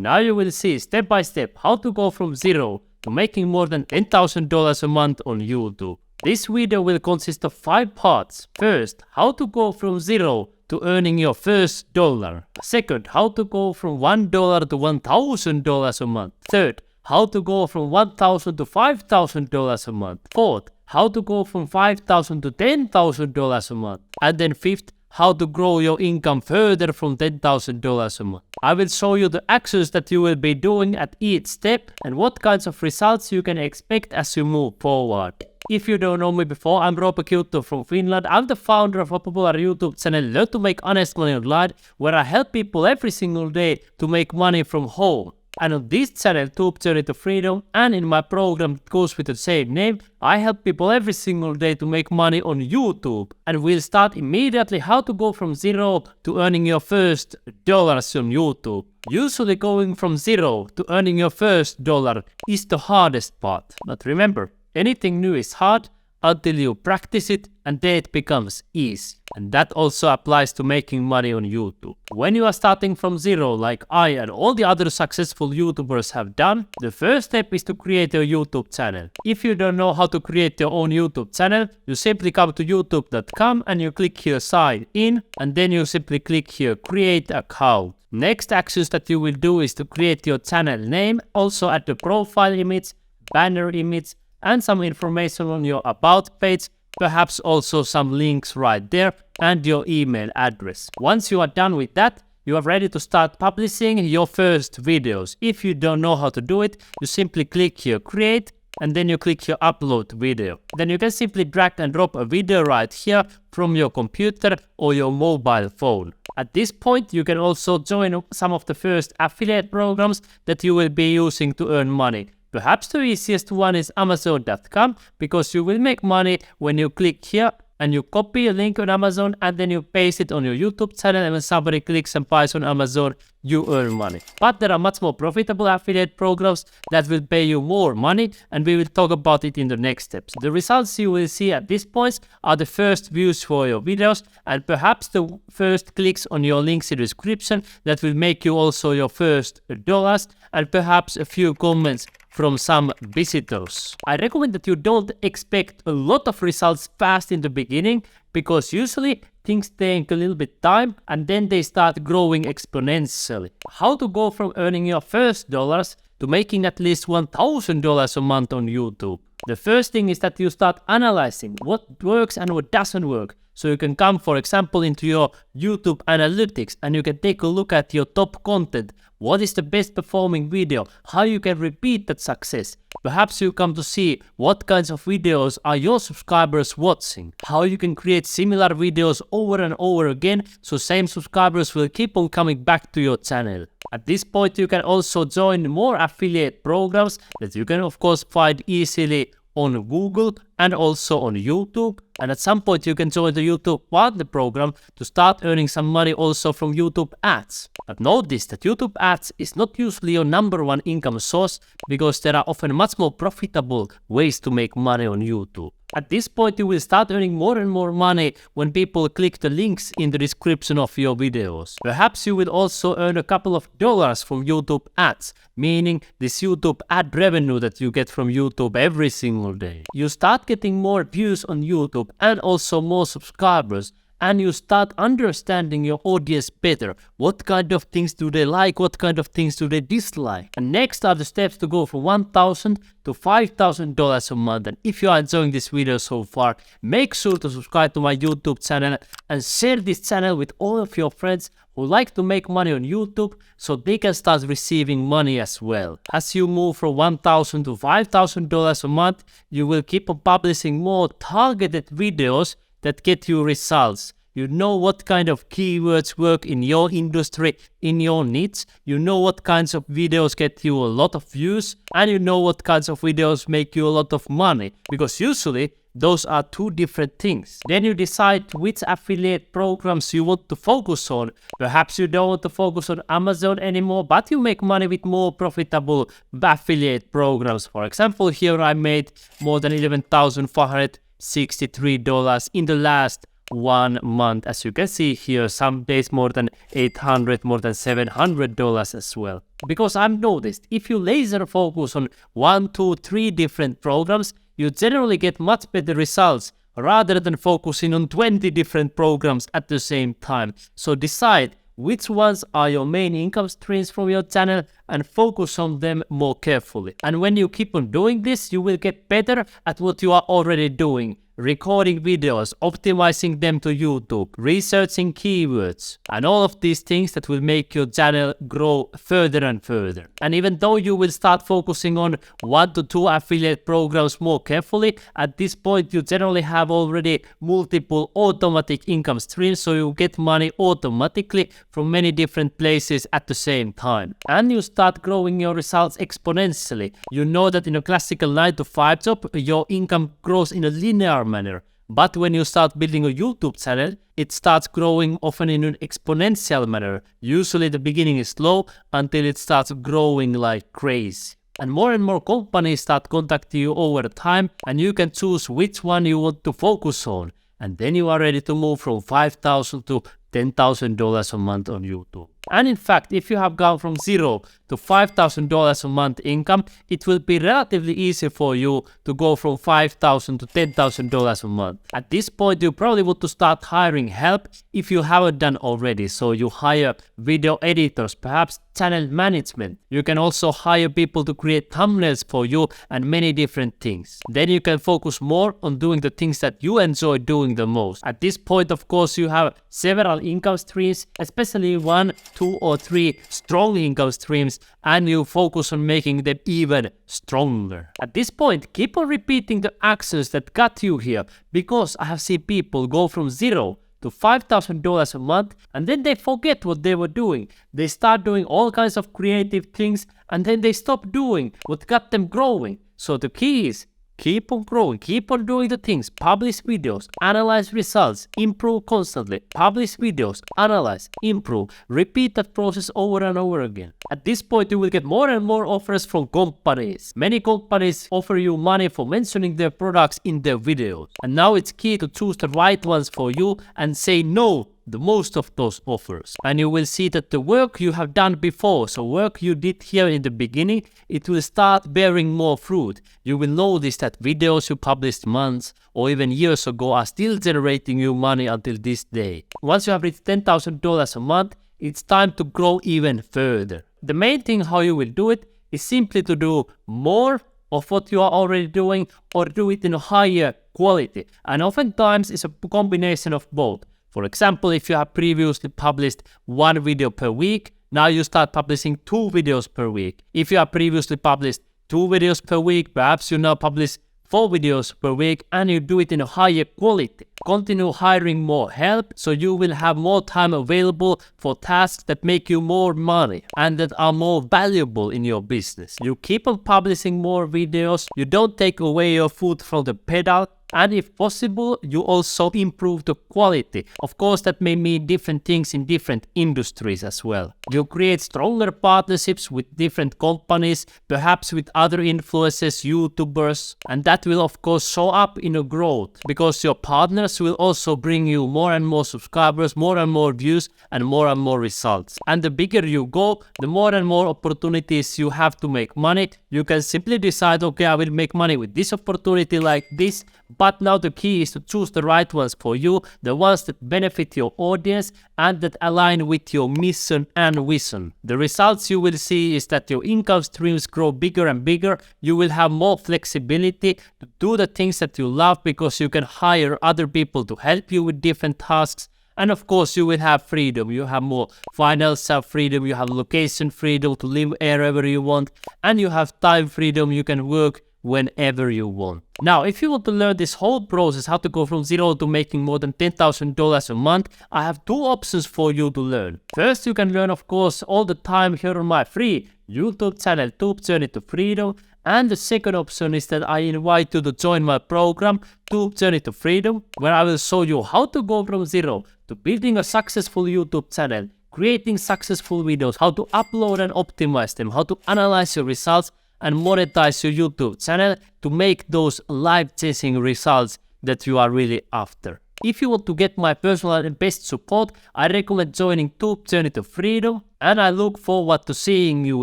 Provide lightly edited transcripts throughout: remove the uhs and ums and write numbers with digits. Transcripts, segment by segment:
Now you will see step by step how to go from zero to making more than $10,000 a month on YouTube. This video will consist of 5 parts. First, how to go from zero to earning your first dollar. Second, how to go from $1 to $1,000 a month. Third, how to go from $1,000 to $5,000 a month. Fourth, how to go from $5,000 to $10,000 a month. And then fifth, how to grow your income further from $10,000 a month. I will show you the actions that you will be doing at each step and what kinds of results you can expect as you move forward. If you don't know me before, I'm Roope Kiutto from Finland. I'm the founder of a popular YouTube channel, Learn to Make Honest Money Online, where I help people every single day to make money from home. And on this channel, Tube Journey to Freedom, and in my program that goes with the same name, I help people every single day to make money on YouTube. And we'll start immediately how to go from zero to earning your first dollars on YouTube. Usually going from zero to earning your first dollar is the hardest part. But remember, anything new is hard until you practice it and then it becomes easy. And that also applies to making money on YouTube. When you are starting from zero like I and all the other successful YouTubers have done, the first step is to create a YouTube channel. If you don't know how to create your own YouTube channel, you simply come to youtube.com and you click here sign in, and then you simply click here create account. Next actions that you will do is to create your channel name, also add the profile image, banner image, and some information on your about page, perhaps also some links right there, and your email address. Once you are done with that, you are ready to start publishing your first videos. If you don't know how to do it, you simply click here create, and then you click here upload video. Then you can simply drag and drop a video right here from your computer or your mobile phone. At this point, you can also join some of the first affiliate programs that you will be using to earn money. Perhaps the easiest one is Amazon.com, because you will make money when you click here and you copy a link on Amazon and then you paste it on your YouTube channel, and when somebody clicks and buys on Amazon, you earn money. But there are much more profitable affiliate programs that will pay you more money, and we will talk about it in the next steps. The results you will see at this point are the first views for your videos and perhaps the first clicks on your links in the description that will make you also your first dollars, and perhaps a few comments from some visitors. I recommend that you don't expect a lot of results fast in the beginning, because usually things take a little bit time and then they start growing exponentially. How to go from earning your first dollars to making at least $1,000 a month on YouTube? The first thing is that you start analyzing what works and what doesn't work. So you can come, for example, into your YouTube analytics and you can take a look at your top content. What is the best performing video? How you can repeat that success? Perhaps you come to see what kinds of videos are your subscribers watching. How you can create similar videos over and over again, so same subscribers will keep on coming back to your channel. At this point, you can also join more affiliate programs that you can of course find easily on Google and also on YouTube. And at some point you can join the YouTube Partner Program to start earning some money also from YouTube ads. But notice that YouTube ads is not usually your number one income source, because there are often much more profitable ways to make money on YouTube. At this point, you will start earning more and more money when people click the links in the description of your videos. Perhaps you will also earn a couple of dollars from YouTube ads, meaning this YouTube ad revenue that you get from YouTube every single day. You start getting more views on YouTube and also more subscribers, and you start understanding your audience better. What kind of things do they like? What kind of things do they dislike? And next are the steps to go from $1,000 to $5,000 a month. And if you are enjoying this video so far, make sure to subscribe to my YouTube channel and share this channel with all of your friends who like to make money on YouTube, so they can start receiving money as well. As you move from $1,000 to $5,000 a month, you will keep on publishing more targeted videos that get you results. You know what kind of keywords work in your industry, in your niche. You know what kinds of videos get you a lot of views, and you know what kinds of videos make you a lot of money, because usually those are two different things. Then you decide which affiliate programs you want to focus on. Perhaps you don't want to focus on Amazon anymore, but you make money with more profitable affiliate programs. For example, here I made more than $11,563 in the last 1 month. As you can see here, some days more than $800, more than $700 as well. Because I've noticed, if you laser focus on 1, 2, 3 different programs, you generally get much better results rather than focusing on 20 different programs at the same time. So decide which ones are your main income streams from your channel and focus on them more carefully. And when you keep on doing this, you will get better at what you are already doing. Recording videos, optimizing them to YouTube, researching keywords, and all of these things that will make your channel grow further and further. And even though you will start focusing on 1 to 2 affiliate programs more carefully, at this point you generally have already multiple automatic income streams, so you get money automatically from many different places at the same time. And you start growing your results exponentially. You know that in a classical 9 to 5 job, your income grows in a linear manner. But when you start building a YouTube channel, it starts growing often in an exponential manner. Usually the beginning is slow until it starts growing like crazy. And more companies start contacting you over time, and you can choose which one you want to focus on. And then you are ready to move from $5,000 to $10,000 a month on YouTube. And in fact, if you have gone from $0 to $5,000 a month income, it will be relatively easy for you to go from $5,000 to $10,000 a month. At this point, you probably want to start hiring help if you haven't done already. So you hire video editors, perhaps channel management. You can also hire people to create thumbnails for you and many different things. Then you can focus more on doing the things that you enjoy doing the most. At this point, of course, you have several income streams, especially 1, 2 or 3 strong income streams, and you focus on making them even stronger. At this point, keep on repeating the actions that got you here, because I have seen people go from $0 to $5,000 a month, and then they forget what they were doing. They start doing all kinds of creative things, and then they stop doing what got them growing. So the key is keep on growing, keep on doing the things, publish videos, analyze results, improve constantly, publish videos, analyze, improve, repeat that process over and over again. At this point, you will get more and more offers from companies. Many companies offer you money for mentioning their products in their videos. And now it's key to choose the right ones for you and say no the most of those offers. And you will see that the work you have done before, so work you did here in the beginning, it will start bearing more fruit. You will notice that videos you published months or even years ago are still generating you money until this day. Once you have reached $10,000 a month, it's time to grow even further. The main thing how you will do it is simply to do more of what you are already doing or do it in a higher quality. And oftentimes it's a combination of both. For example, if you have previously published 1 video per week, now you start publishing 2 videos per week. If you have previously published 2 videos per week, perhaps you now publish 4 videos per week and you do it in a higher quality. Continue hiring more help so you will have more time available for tasks that make you more money and that are more valuable in your business. You keep on publishing more videos, you don't take away your foot from the pedal, and if possible, you also improve the quality. Of course, that may mean different things in different industries as well. You create stronger partnerships with different companies, perhaps with other influencers, YouTubers, and that will of course show up in a growth because your partners will also bring you more and more subscribers, more and more views, and more results. And the bigger you go, the more and more opportunities you have to make money. You can simply decide, okay, I will make money with this opportunity like this, but now the key is to choose the right ones for you, the ones that benefit your audience and that align with your mission and vision. The results you will see is that your income streams grow bigger and bigger. You will have more flexibility to do the things that you love because you can hire other people to help you with different tasks. And of course, you will have freedom. You have more financial freedom, you have location freedom to live wherever you want, and you have time freedom. You can work whenever you want. Now, if you want to learn this whole process, how to go from $0 to making more than $10,000 a month, I have 2 options for you to learn. First, you can learn, of course, all the time here on my free YouTube channel, Tube Journey to Freedom. And the second option is that I invite you to join my program, Tube Journey to Freedom, where I will show you how to go from $0 to building a successful YouTube channel, creating successful videos, how to upload and optimize them, how to analyze your results, and monetize your YouTube channel to make those life-changing results that you are really after. If you want to get my personal and best support, I recommend joining Tube Journey to Freedom, and I look forward to seeing you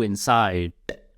inside.